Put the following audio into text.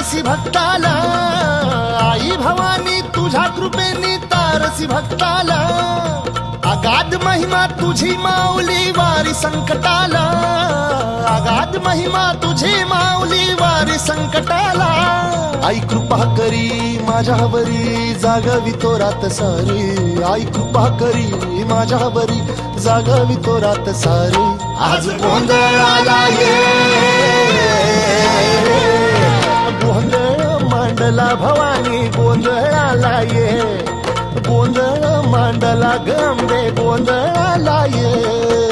तारसी भक्ताला, आई भवानी तुझ्या कृपेने तारसी भक्ताला, अगाध महिमा तुझी माऊली वारी संकटाला, अगाध महिमा तुझी माऊली वारी संकटाला. आई कृपा करी माझ्यावरी जागवी तो रात सारी, आई कृपा करी माझ्यावरी जागवी तो रात सारी. आज गोंधळाला ये, गोंधळ मांडला भवानी गोंधळाला ये, गोंधळ मांडला गंबे गोंधळाला ये.